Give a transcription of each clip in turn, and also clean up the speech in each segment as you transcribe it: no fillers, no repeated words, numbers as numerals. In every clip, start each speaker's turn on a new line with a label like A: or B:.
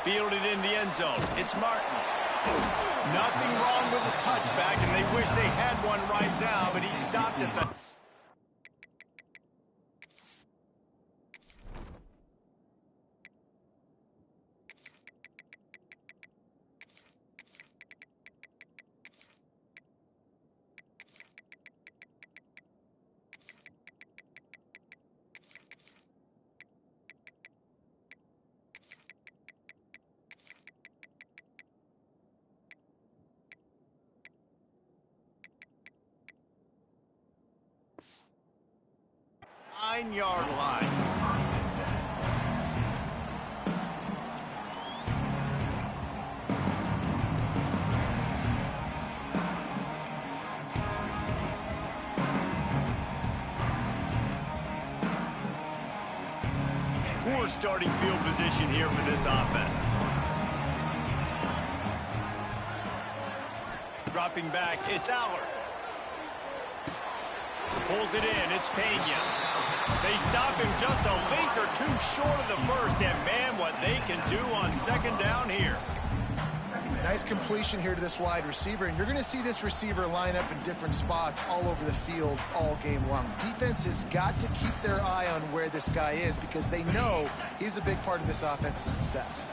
A: Fielded in the end zone. It's Martin. Nothing wrong with the touchback, and they wish they had one right now, but he stopped at the... Nine-yard line. Poor starting field position here for this offense. Dropping back, it's Aller. Pulls it in, it's Pena. They stop him just a length or two short of the first, and man, what they can do on second down here.
B: Nice completion here to this wide receiver, and you're going to see this receiver line up in different spots all over the field all game long. Defense has got to keep their eye on where this guy is because they know he's a big part of this offense's success.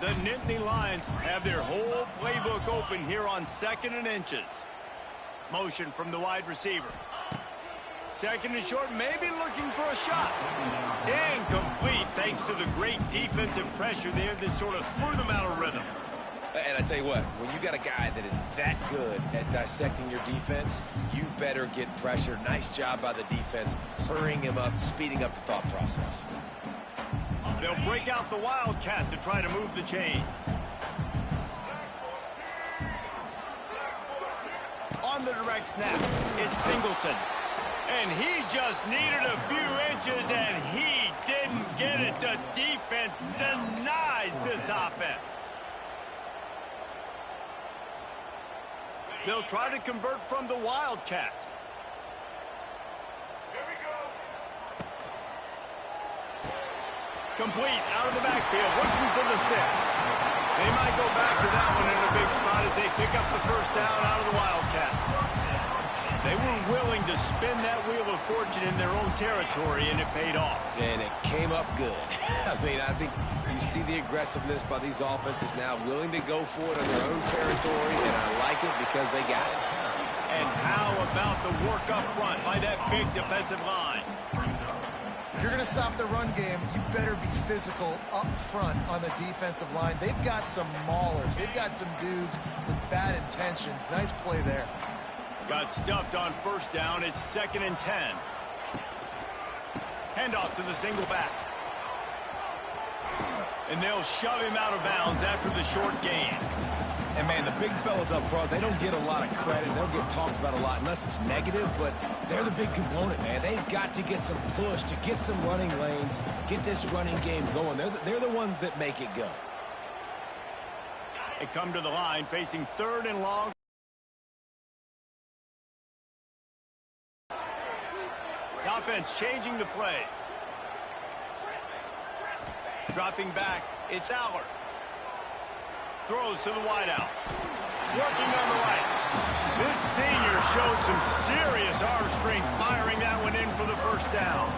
A: The Nittany Lions have their whole playbook open here on 2nd and inches. Motion from the wide receiver. 2nd and short, maybe looking for a shot. Incomplete, thanks to the great defensive pressure there that sort of threw them out of rhythm.
C: And I tell you what, when you got a guy that is that good at dissecting your defense, you better get pressure. Nice job by the defense, hurrying him up, speeding up the thought process.
A: They'll break out the Wildcat to try to move the chains. On the direct snap, it's Singleton. And he just needed a few inches, and he didn't get it. The defense denies this offense. They'll try to convert from the Wildcat. Here we go. Complete, out of the backfield, looking for the sticks. They might go back to that one in a big spot as they pick up the first down out of the Wildcat. They were willing to spin that wheel of fortune in their own territory, and it paid off.
C: And it came up good. I mean, I think you see the aggressiveness by these offenses now, willing to go for it on their own territory, and I like it because they got it.
A: And how about the work up front by that big defensive line?
B: If you're going to stop the run game, you better be physical up front on the defensive line. They've got some maulers. They've got some dudes with bad intentions. Nice play there.
A: Got stuffed on first down. It's 2nd and 10. Handoff to the single back. And they'll shove him out of bounds after the short gain.
C: And, man, the big fellas up front, they don't get a lot of credit. They'll get talked about a lot unless it's negative, but they're the big component, man. They've got to get some push to get some running lanes, get this running game going. They're the ones that make it go.
A: They come to the line facing 3rd and long. The offense changing the play. Dropping back, it's Aller. Throws to the wideout. Working on the right. This senior showed some serious arm strength firing that one in for the first down.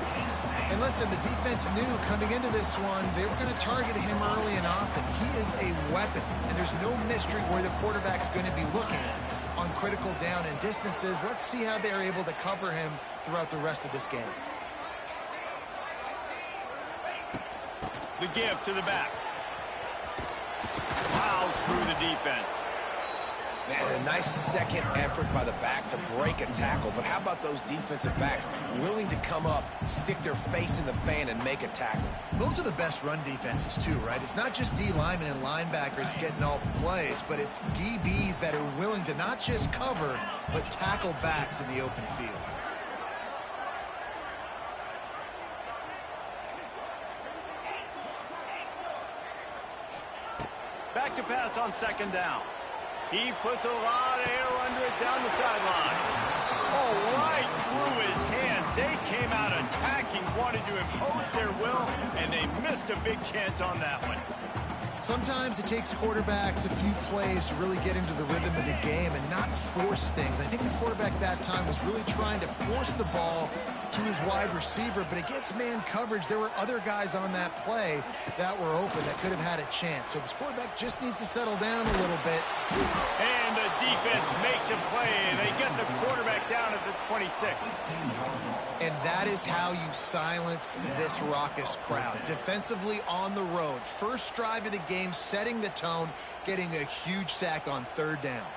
B: And listen, the defense knew coming into this one, they were going to target him early and often. He is a weapon, and there's no mystery where the quarterback's going to be looking on critical down and distances. Let's see how they're able to cover him throughout the rest of this game.
A: The give to the back. Plows through the defense.
C: Man, a nice second effort by the back to break a tackle. But how about those defensive backs willing to come up, stick their face in the fan, and make a tackle?
B: Those are the best run defenses, too, right? It's not just D linemen and linebackers getting all the plays, but it's DBs that are willing to not just cover, but tackle backs in the open field.
A: Back to pass on 2nd down. He puts a lot of air under it down the sideline. Oh, right through his hands. They came out attacking, wanted to impose their will, and they missed a big chance on that one.
B: Sometimes it takes quarterbacks a few plays to really get into the rhythm of the game and not force things. I think the quarterback that time was really trying to force the ball to his wide receiver, but against man coverage, there were other guys on that play that were open that could have had a chance. So this quarterback just needs to settle down a little bit.
A: And the defense makes a play. They get the quarterback down at the 26.
B: And that is how you silence this raucous crowd. Defensively on the road. First drive of the game, setting the tone, getting a huge sack on third down.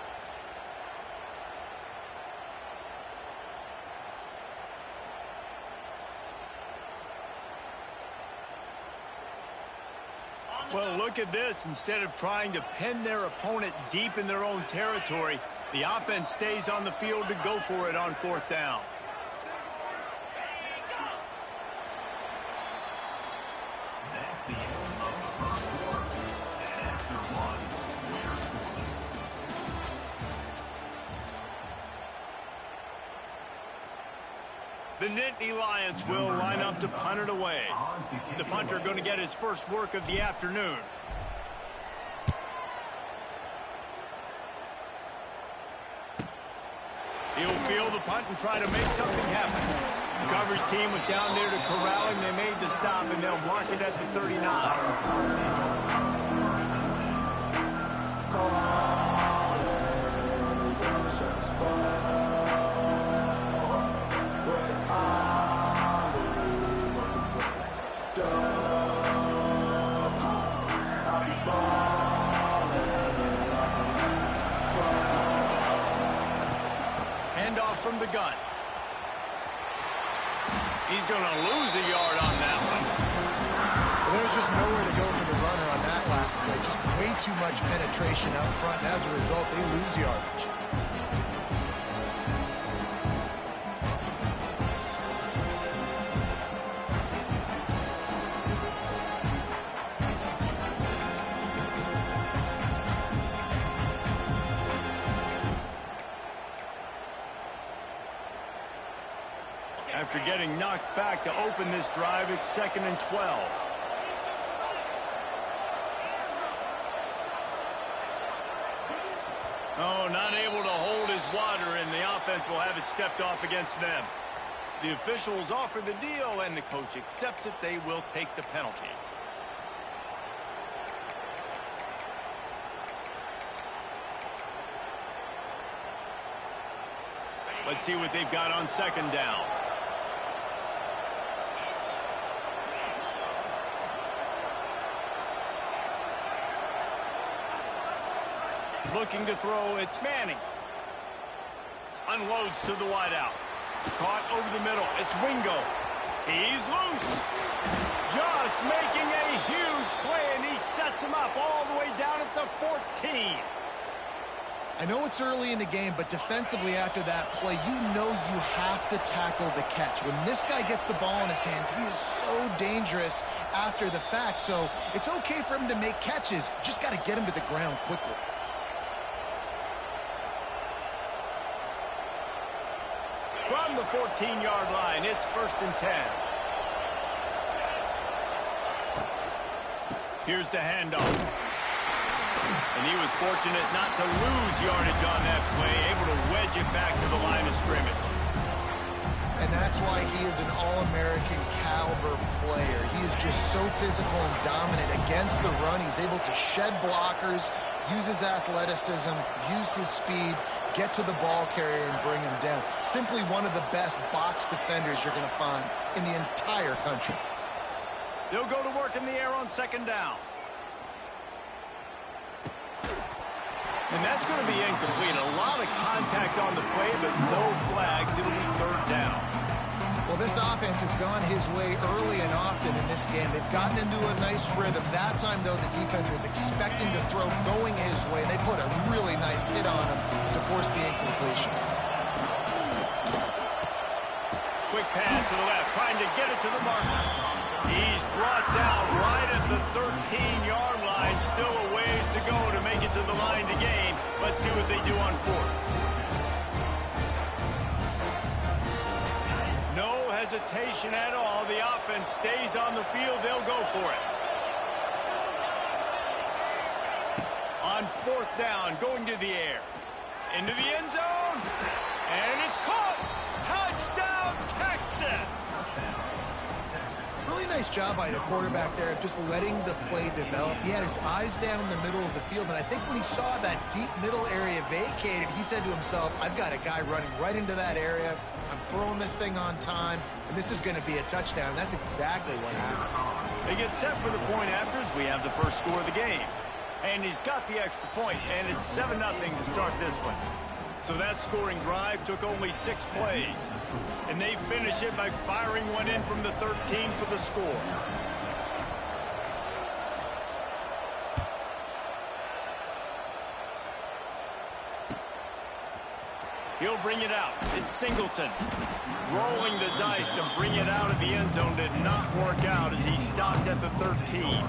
A: Well, look at this. Instead of trying to pin their opponent deep in their own territory, the offense stays on the field to go for it on fourth down. The Nittany Lions will line up to punt it away. The punter going to get his first work of the afternoon. He'll field the punt and try to make something happen. The coverage team was down there to corral him. They made the stop, and they'll mark it at the 39. From the gun. He's going to lose a yard on that one.
B: Well, there's just nowhere to go for the runner on that last play. Just way too much penetration up front, and as a result, they lose yardage.
A: After getting knocked back to open this drive, it's 2nd and 12. Oh, not able to hold his water, and the offense will have it stepped off against them. The officials offer the deal, and the coach accepts it. They will take the penalty. Let's see what they've got on 2nd down. Looking to throw, it's Manning. Unloads to the wideout. Caught over the middle, it's Wingo. He's loose. Just making a huge play, and he sets him up all the way down at the 14.
B: I know it's early in the game, but defensively after that play, you know you have to tackle the catch. When this guy gets the ball in his hands, he is so dangerous after the fact. So it's okay for him to make catches. You just got to get him to the ground quickly.
A: From the 14-yard line, it's 1st and 10. Here's the handoff. And he was fortunate not to lose yardage on that play, able to wedge it back to the line of scrimmage.
B: And that's why he is an All-American caliber player. He is just so physical and dominant against the run. He's able to shed blockers, use his athleticism, use his speed, get to the ball carrier and bring him down. Simply one of the best box defenders you're going to find in the entire country.
A: They'll go to work in the air on 2nd down. And that's going to be incomplete. A lot of contact on the play, but no flags. It'll be 3rd down.
B: Well, this offense has gone his way early and often in this game. They've gotten into a nice rhythm. That time, though, the defense was expecting to throw going his way. They put a really nice hit on him to force the incompletion.
A: Quick pass to the left, trying to get it to the marker. He's brought down right at the 13-yard line. Still a ways to go to make it to the line to gain. Let's see what they do on 4th. No hesitation at all. The offense stays on the field. They'll go for it. On fourth down, going to the air. Into the end zone. And it's caught. Touchdown, Texas.
B: Really nice job by the quarterback there of just letting the play develop. He had his eyes down in the middle of the field, and I think when he saw that deep middle area vacated, he said to himself, I've got a guy running right into that area. I'm throwing this thing on time, and this is going to be a touchdown. That's exactly what happened.
A: They get set for the point afters. We have the first score of the game. And he's got the extra point, and it's 7-0 to start this one. So that scoring drive took only 6 plays. And they finish it by firing one in from the 13 for the score. He'll bring it out. It's Singleton. Rolling the dice to bring it out of the end zone did not work out as he stopped at the 13.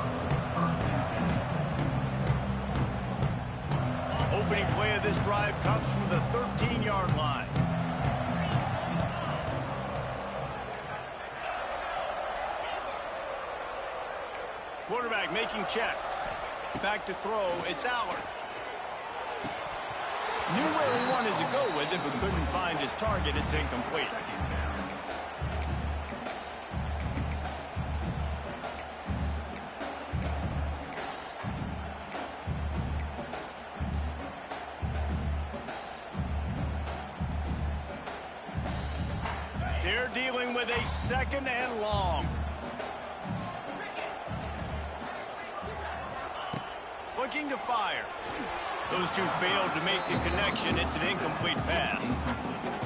A: Opening play of this drive comes from the 13-yard line. Quarterback making checks. Back to throw. It's Allard. Knew where he wanted to go with it, but couldn't find his target. It's incomplete. They're dealing with a 2nd and long. Looking to fire. Those two failed to make the connection. It's an incomplete pass.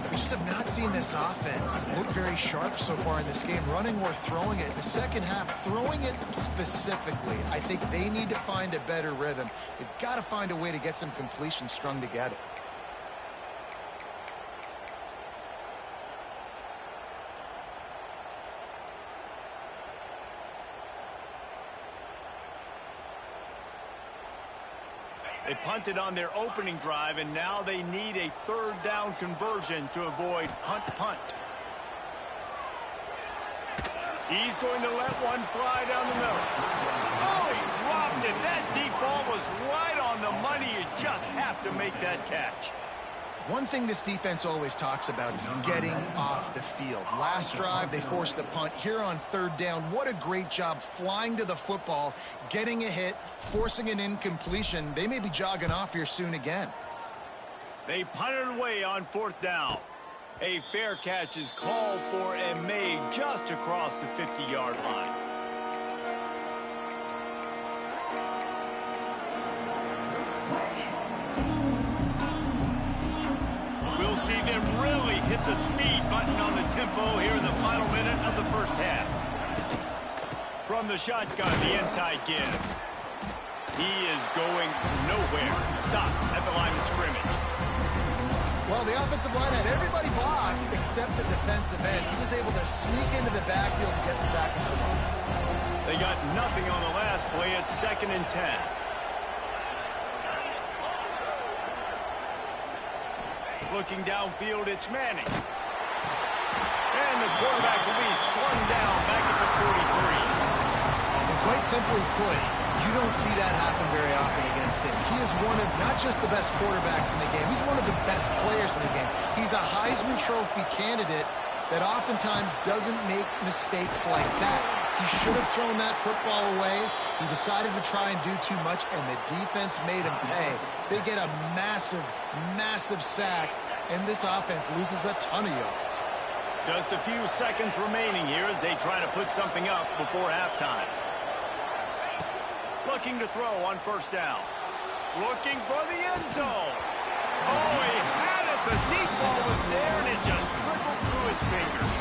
B: We just have not seen this offense look very sharp so far in this game, running or throwing it. In the second half, throwing it specifically, I think they need to find a better rhythm. They've got to find a way to get some completions strung together.
A: They punted on their opening drive, and now they need a 3rd down conversion to avoid punt. He's going to let one fly down the middle. Oh, he dropped it. That deep ball was right on the money. You just have to make that catch.
B: One thing this defense always talks about is getting off the field. Last drive, they forced a punt. Here on 3rd down, what a great job flying to the football, getting a hit, forcing an incompletion. They may be jogging off here soon again.
A: They punted away on 4th down. A fair catch is called for and made just across the 50-yard line. We'll see them really hit the speed button on the tempo here in the final minute of the first half. From the shotgun, the inside give. He is going nowhere. Stop at the line of scrimmage.
B: Well, the offensive line had everybody blocked except the defensive end. He was able to sneak into the backfield and get the tackle for loss.
A: They got nothing on the last play. It's 2nd and 10. Looking downfield, it's Manning. And the quarterback will be slung down back at the 43.
B: And quite simply put, you don't see that happen very often against him. He is one of not just the best quarterbacks in the game, he's one of the best players in the game. He's a Heisman Trophy candidate that oftentimes doesn't make mistakes like that. He should have thrown that football away. He decided to try and do too much, and the defense made him pay. They get a massive, massive sack, and this offense loses a ton of yards.
A: Just a few seconds remaining here as they try to put something up before halftime. Looking to throw on 1st down. Looking for the end zone. Oh, he had it. The deep ball was there, and it just trickled through his fingers.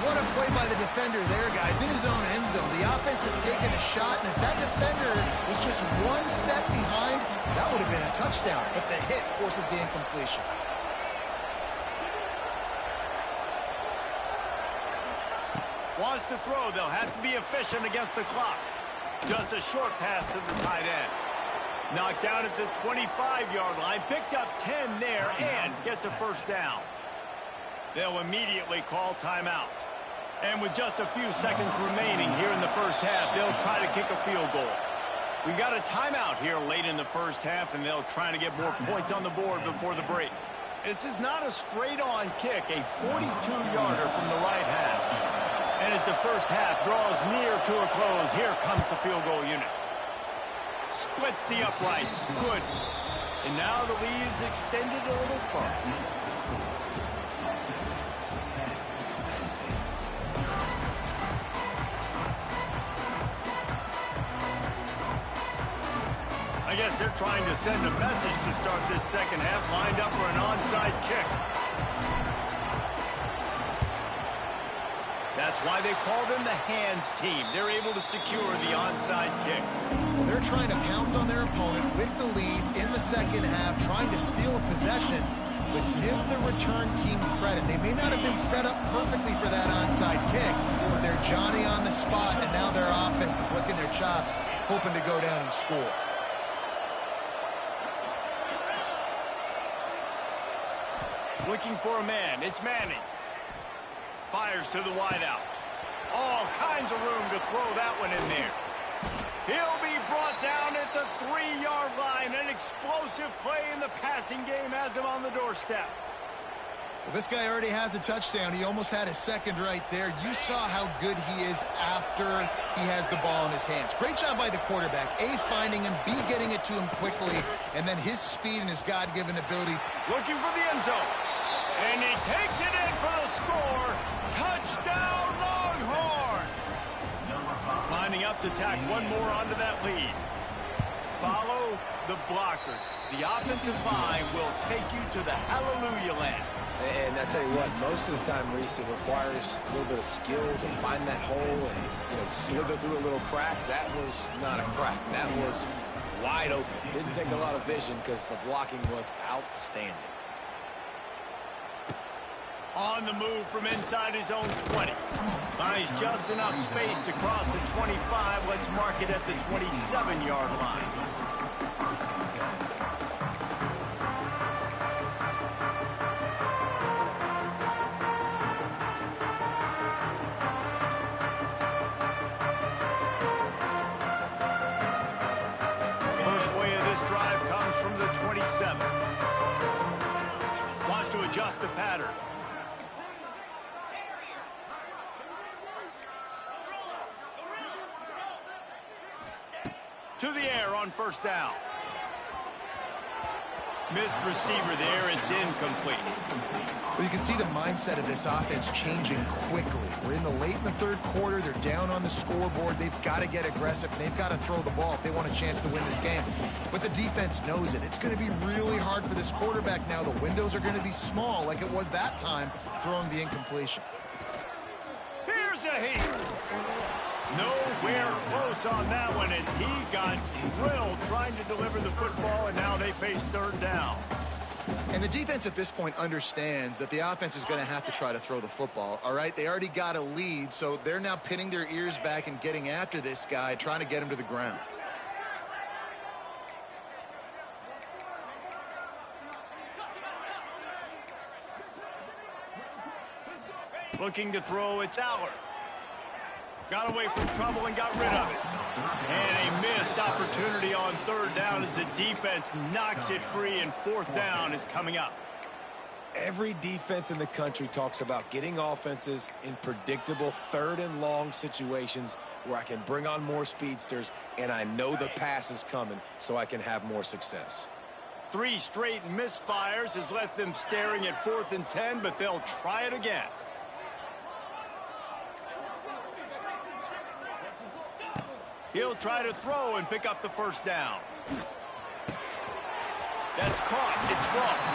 B: What a play by the defender there, guys. In his own end zone, the offense has taken a shot, and if that defender was just one step behind, that would have been a touchdown. But the hit forces the incompletion.
A: Wants to throw. They'll have to be efficient against the clock. Just a short pass to the tight end. Knocked down at the 25-yard line. Picked up 10 there and gets a 1st down. They'll immediately call timeout. And with just a few seconds remaining here in the first half, they'll try to kick a field goal. We got a timeout here late in the first half, and they'll try to get more points on the board before the break. This is not a straight-on kick, a 42-yarder from the right hash. And as the first half draws near to a close, here comes the field goal unit. Splits the uprights. Good. And now the lead is extended a little further. I guess they're trying to send a message to start this second half, lined up for an onside kick. That's why they call them the hands team. They're able to secure the onside kick.
B: Well, they're trying to pounce on their opponent with the lead in the second half, trying to steal a possession, but give the return team credit. They may not have been set up perfectly for that onside kick, but they're Johnny on the spot, and now their offense is licking their chops, hoping to go down and score.
A: Looking for a man. It's Manning. Fires to the wideout. All kinds of room to throw that one in there. He'll be brought down at the 3-yard line. An explosive play in the passing game has him on the doorstep.
B: Well, this guy already has a touchdown. He almost had his second right there. You saw how good he is after he has the ball in his hands. Great job by the quarterback. A, finding him, B, getting it to him quickly, and then his speed and his God-given ability.
A: Looking for the end zone. And he takes it in for the score. Touchdown, Longhorn! Lining up to tack one more onto that lead. Follow the blockers. The offensive line will take you to the hallelujah land.
C: And I tell you what, most of the time, Reese, it requires a little bit of skill to find that hole and, slither through a little crack. That was not a crack. That was wide open. Didn't take a lot of vision because the blocking was outstanding.
A: On the move from inside his own 20. Finds just enough space to cross the 25. Let's mark it at the 27-yard line. First play of this drive comes from the 27. Wants to adjust the pattern. To the air on first down. Missed receiver there. It's incomplete.
B: Well, you can see the mindset of this offense changing quickly. We're in the third quarter. They're down on the scoreboard. They've got to get aggressive. They've got to throw the ball if they want a chance to win this game. But the defense knows it. It's going to be really hard for this quarterback now. The windows are going to be small like it was that time throwing the incompletion.
A: Here's a heat. Nowhere close on that one as he got drilled trying to deliver the football, and now they face third down.
B: And the defense at this point understands that the offense is going to have to try to throw the football, all right? They already got a lead, so they're now pinning their ears back and getting after this guy, trying to get him to the ground.
A: Looking to throw, it's Aller. Got away from trouble and got rid of it. And a missed opportunity on third down as the defense knocks it free, and fourth down is coming up.
C: Every defense in the country talks about getting offenses in predictable third and long situations where I can bring on more speedsters and I know the pass is coming so I can have more success.
A: 3 straight misfires has left them staring at 4th and 10, but they'll try it again. He'll try to throw and pick up the first down. That's caught. It's Ross.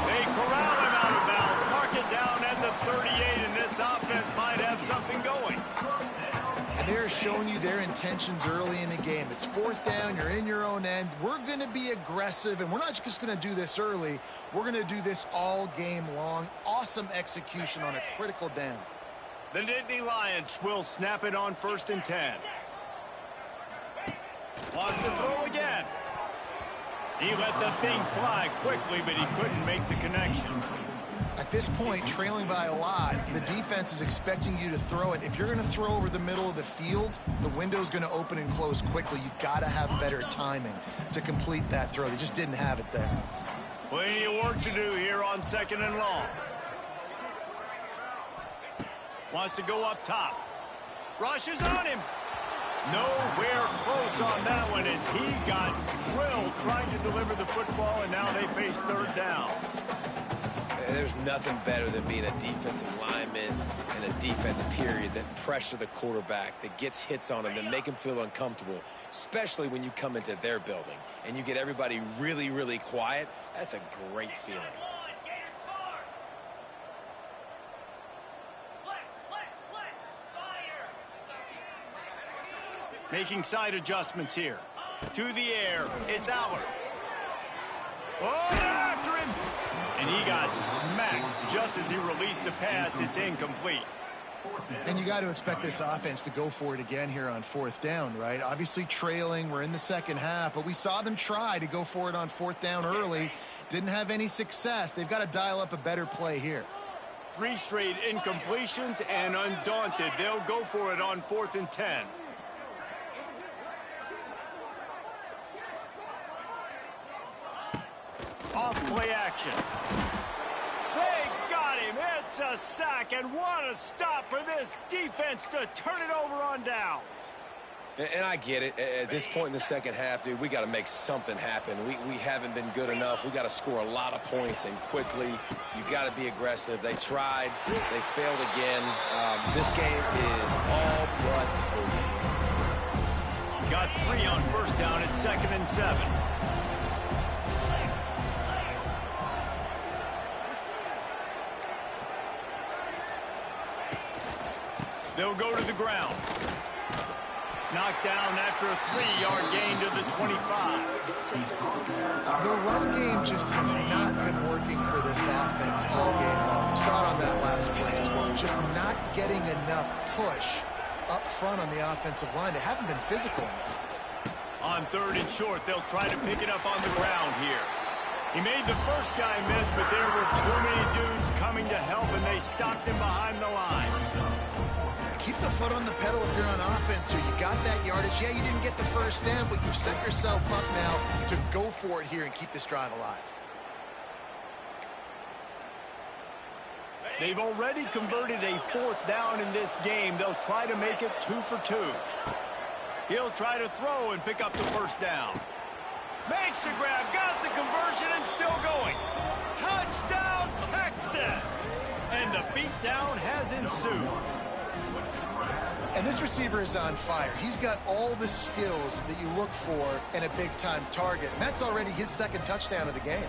A: They corral him out of bounds. Mark it down at the 38, and this offense might have something going.
B: And they're showing you their intentions early in the game. It's fourth down. You're in your own end. We're going to be aggressive, and we're not just going to do this early. We're going to do this all game long. Awesome execution on a critical down.
A: The Nittany Lions will snap it on 1st and 10. Wants to throw again. He let the thing fly quickly, but he couldn't make the connection.
B: At this point, trailing by a lot, the defense is expecting you to throw it. If you're going to throw over the middle of the field, the window's going to open and close quickly. You've got to have better timing to complete that throw. They just didn't have it there.
A: Plenty of work to do here on 2nd and long. Wants to go up top. Rushes on him. Nowhere close on that one as he got drilled trying to deliver the football, and now they face 3rd down.
C: There's nothing better than being a defensive lineman and a defense period that pressure the quarterback, that gets hits on him, that make him feel uncomfortable, especially when you come into their building and you get everybody really, really quiet. That's a great feeling.
A: Making side adjustments here. To the air, it's Allard. Oh, they're after him! And he got smacked just as he released the pass. It's incomplete.
B: And you got to expect this offense to go for it again here on 4th down, right? Obviously trailing, we're in the 2nd half, but we saw them try to go for it on 4th down early. Didn't have any success. They've got to dial up a better play here.
A: 3 straight incompletions, and undaunted, they'll go for it on 4th and 10. Off play action. They got him. It's a sack, and what a stop for this defense to turn it over on downs.
C: And I get it. At this point in the 2nd half, dude, we got to make something happen. We haven't been good enough. We got to score a lot of points and quickly. You got to be aggressive. They tried. They failed again. This game is all but over.
A: Got 3 on 1st down at 2nd and 7. They'll go to the ground. Knocked down after a 3-yard gain to the 25.
B: The run game just has not been working for this offense all game long. We saw it on that last play as well. Just not getting enough push up front on the offensive line. They haven't been physical enough.
A: On 3rd and short, they'll try to pick it up on the ground here. He made the first guy miss, but there were too many dudes coming to help, and they stopped him behind the line.
B: Keep the foot on the pedal if you're on offense here. You got that yardage. Yeah, you didn't get the 1st down, but you've set yourself up now to go for it here and keep this drive alive.
A: They've already converted a 4th down in this game. They'll try to make it 2 for 2. He'll try to throw and pick up the 1st down. Makes the grab, got the conversion, and still going. Touchdown, Texas! And the beatdown has ensued.
B: And this receiver is on fire. He's got all the skills that you look for in a big-time target. And that's already his 2nd touchdown of the game.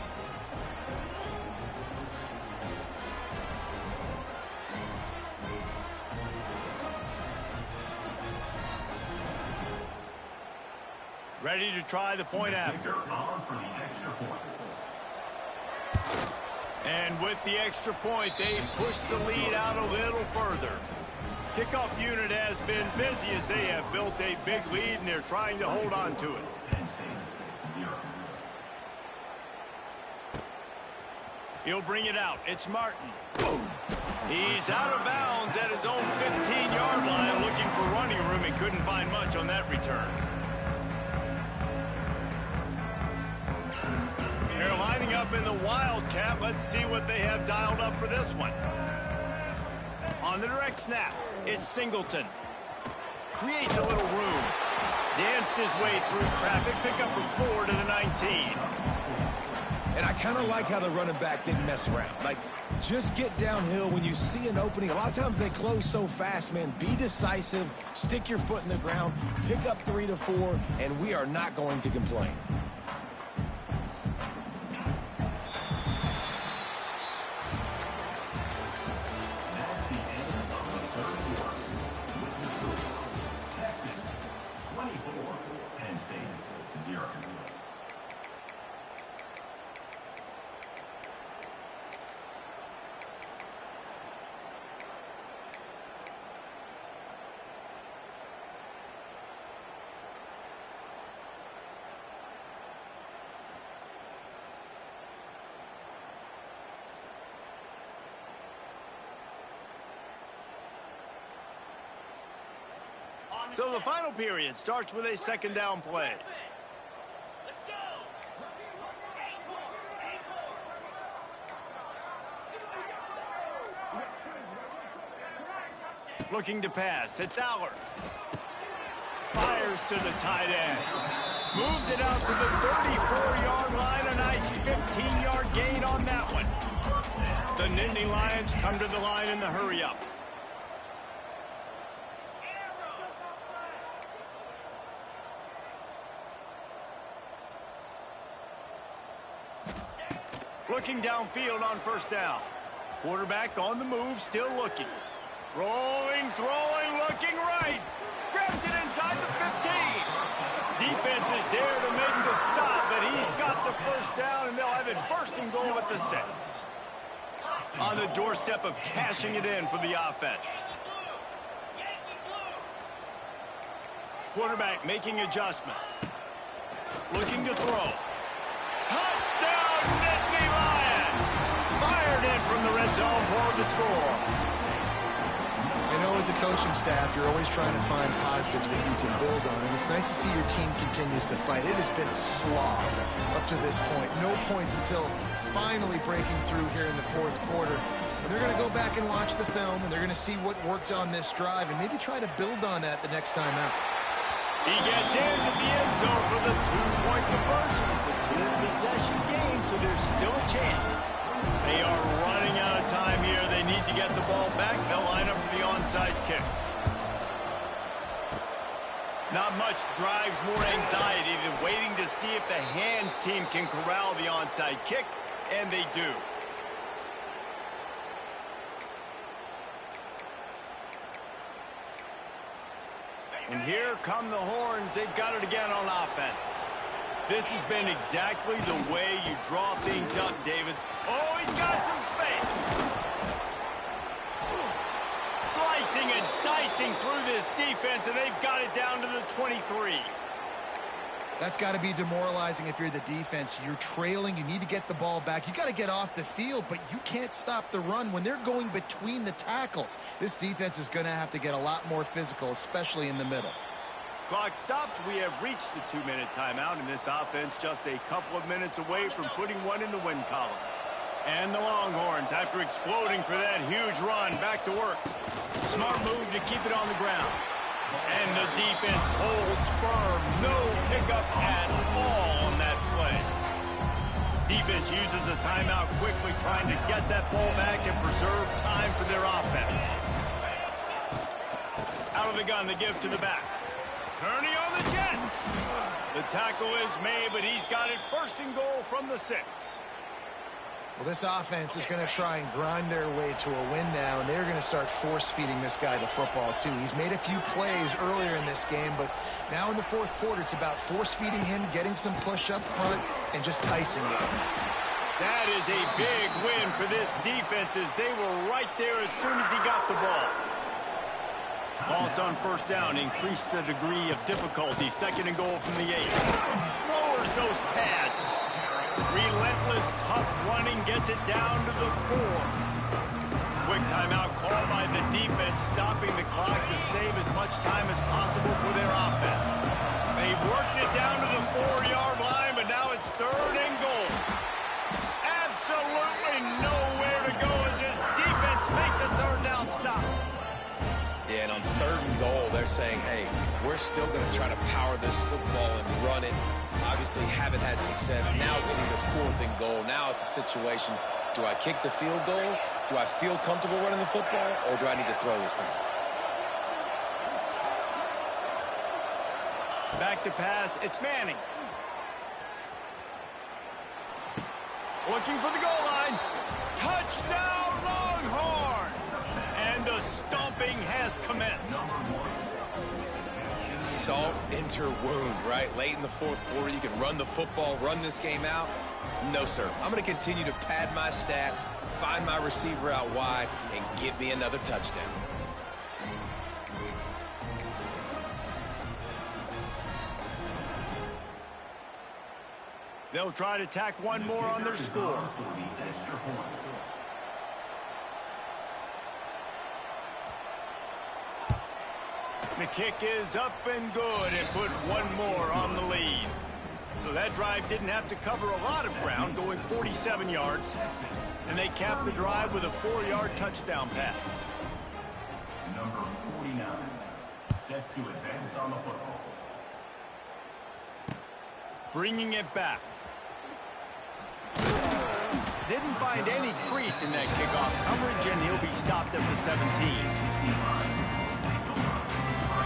A: Ready to try the point after. And with the extra point, they push the lead out a little further. Kickoff unit has been busy as they have built a big lead, and they're trying to hold on to it. He'll bring it out. It's Martin. He's out of bounds at his own 15-yard line, looking for running room and couldn't find much on that return. They're lining up in the Wildcat. Let's see what they have dialed up for this one. On the direct snap, it's Singleton. Creates a little room. Danced his way through traffic. Pick up a 4 to the 19.
C: And I kind of like how the running back didn't mess around. Like, just get downhill when you see an opening. A lot of times they close so fast, man. Be decisive. Stick your foot in the ground. Pick up 3 to 4, and we are not going to complain.
A: So the final period starts with a second down play. Looking to pass. It's Aller. Fires to the tight end. Moves it out to the 34-yard line. A nice 15-yard gain on that one. The Nittany Lions come to the line in the hurry-up. Looking downfield on first down. Quarterback on the move, still looking. Rolling, throwing, looking right. Grabs it inside the 15. Defense is there to make the stop, but he's got the first down, and they'll have it first and goal at the 6. On the doorstep of cashing it in for the offense. Quarterback making adjustments. Looking to throw. Touchdown, Nittany Lions! Fired in from the red zone for the score.
B: I know as a coaching staff, you're always trying to find positives that you can build on, and it's nice to see your team continues to fight. It has been a slog up to this point. No points until finally breaking through here in the fourth quarter. And they're going to go back and watch the film, and they're going to see what worked on this drive and maybe try to build on that the next time out.
A: He gets into the end zone for the 2-point conversion. It's a 2-possession game, so there's still a chance. They are running out of time here. They need to get the ball back. They'll line up for the onside kick. Not much drives more anxiety than waiting to see if the hands team can corral the onside kick, and they do. And here come the horns. They've got it again on offense. This has been exactly the way you draw things up, David. Oh, he's got some space. Slicing and dicing through this defense, and they've got it down to the 23.
B: That's got to be demoralizing if you're the defense. You're trailing. You need to get the ball back. You got to get off the field, but you can't stop the run when they're going between the tackles. This defense is going to have to get a lot more physical, especially in the middle.
A: Clock stops. We have reached the 2-minute timeout, and this offense just a couple of minutes away from putting one in the win column. And the Longhorns, after exploding for that huge run, back to work. Smart move to keep it on the ground. And the defense holds firm. No pickup at all on that play. Defense uses a timeout quickly, trying to get that ball back and preserve time for their offense. Out of the gun, they give to the back. Turning on the Jets. The tackle is made, but he's got it first and goal from the 6.
B: Well, this offense is going to try and grind their way to a win now, and they're going to start force-feeding this guy the football, too. He's made a few plays earlier in this game, but now in the fourth quarter, it's about force-feeding him, getting some push up front, and just icing this guy.
A: That is a big win for this defense, as they were right there as soon as he got the ball. Loss on first down increased the degree of difficulty. Second and goal from the 8. Lowers those pads. Relentless, tough running gets it down to the 4. Quick timeout called by the defense, stopping the clock to save as much time as possible for their offense. They worked it down to the 4-yard line, but now it's third and goal. Absolutely nowhere to go as this defense makes a third down stop.
C: Yeah, and on third and goal, they're saying, hey, we're still going to try to power this football and run it. Obviously haven't had success. Now getting to fourth and goal. Now it's a situation, do I kick the field goal? Do I feel comfortable running the football? Or do I need to throw this thing?
A: Back to pass. It's Manning. Looking for the goal line. Touchdown, Longhorns! And the stomping has commenced.
C: Salt enter wound, right? Late in the fourth quarter, you can run the football, run this game out. No, sir. I'm going to continue to pad my stats, find my receiver out wide, and get me another touchdown.
A: They'll try to tack one more on their score. The kick is up and good and put one more on the lead. So that drive didn't have to cover a lot of ground, going 47 yards. And they capped the drive with a 4-yard touchdown pass.
D: Number 49, set to advance on the football.
A: Bringing it back. Didn't find any crease in that kickoff coverage, and he'll be stopped at the 17.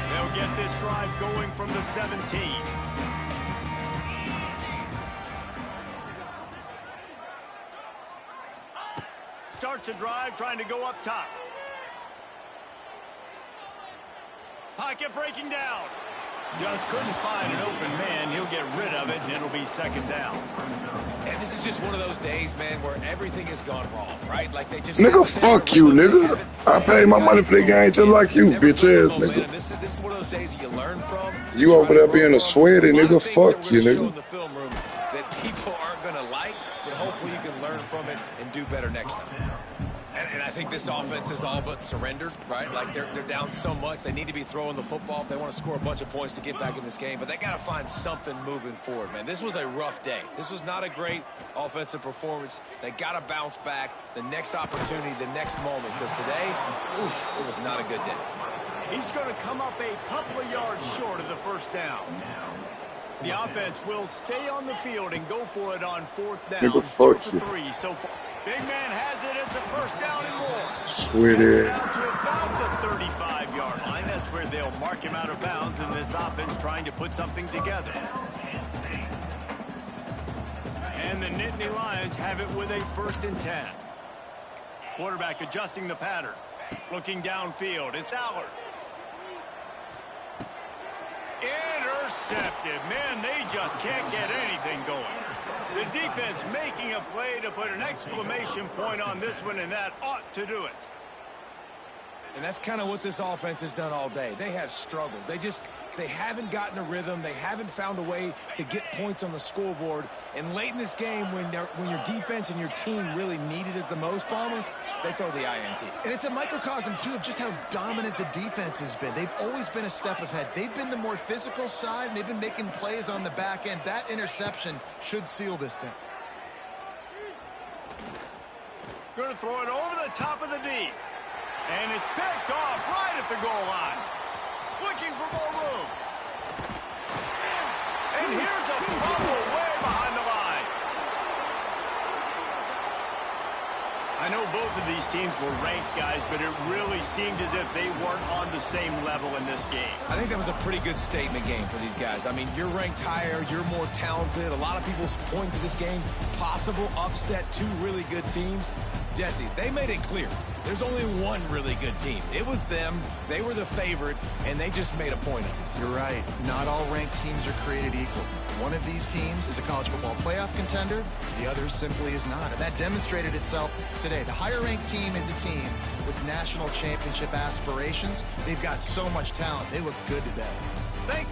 A: They'll get this drive going from the 17. Starts a drive trying to go up top. Pocket breaking down. Just couldn't find an open man. He'll get rid of it, and it'll be second down.
C: And this is just one of those days, man, where everything has gone wrong, right? Like they just...
E: Nigga, fuck you, nigga. I paid my money for the game just like you, bitch ass nigga.
C: This is one of those days that you learn from.
E: You over there being a sweaty nigga, fuck you, nigga.
C: In the film room that people aren't going to like, but hopefully you can learn from it and do better next time. And I think this offense is all but surrendered, right? Like they're down so much. They need to be throwing the football if they want to score a bunch of points to get back in this game. But they got to find something moving forward, man. This was a rough day. This was not a great offensive performance. They got to bounce back the next opportunity, the next moment. Because today, oof, it was not a good day.
A: He's going to come up a couple of yards short of the first down. The offense will stay on the field and go for it on fourth down.
E: Nigga, fuck
A: 2 for 3 so far. Big man has it. It's a first down and more.
E: Sweetie.
A: Down to about the 35-yard line. That's where they'll mark him out of bounds in this offense trying to put something together. And the Nittany Lions have it with a 1st and 10. Quarterback adjusting the pattern. Looking downfield. It's Aller. Intercepted. Man, they just can't get anything going. The defense making a play to put an exclamation point on this one, and that ought to do it.
C: And that's kind of what this offense has done all day. They have struggled. They haven't gotten a rhythm. They haven't found a way to get points on the scoreboard. And late in this game, when your defense and your team really needed it the most, Palmer, they throw the INT.
B: And it's a microcosm, too, of just how dominant the defense has been. They've always been a step ahead. They've been the more physical side, and they've been making plays on the back end. That interception should seal this thing.
A: Going to throw it over the top of the D. And it's picked off right at the goal line. Looking for more room. And here's a fumble way behind the line. I know both of these teams were ranked, guys, but it really seemed as if they weren't on the same level in this game.
C: I think that was a pretty good statement game for these guys. I mean, you're ranked higher, you're more talented. A lot of people point to this game, possible upset, 2 really good teams. Jesse, they made it clear. There's only one really good team. It was them. They were the favorite, and they just made a point of it.
B: You're right. Not all ranked teams are created equal. One of these teams is a college football playoff contender. The other simply is not. And that demonstrated itself today. The higher-ranked team is a team with national championship aspirations. They've got so much talent. They look good today.
A: Thanks.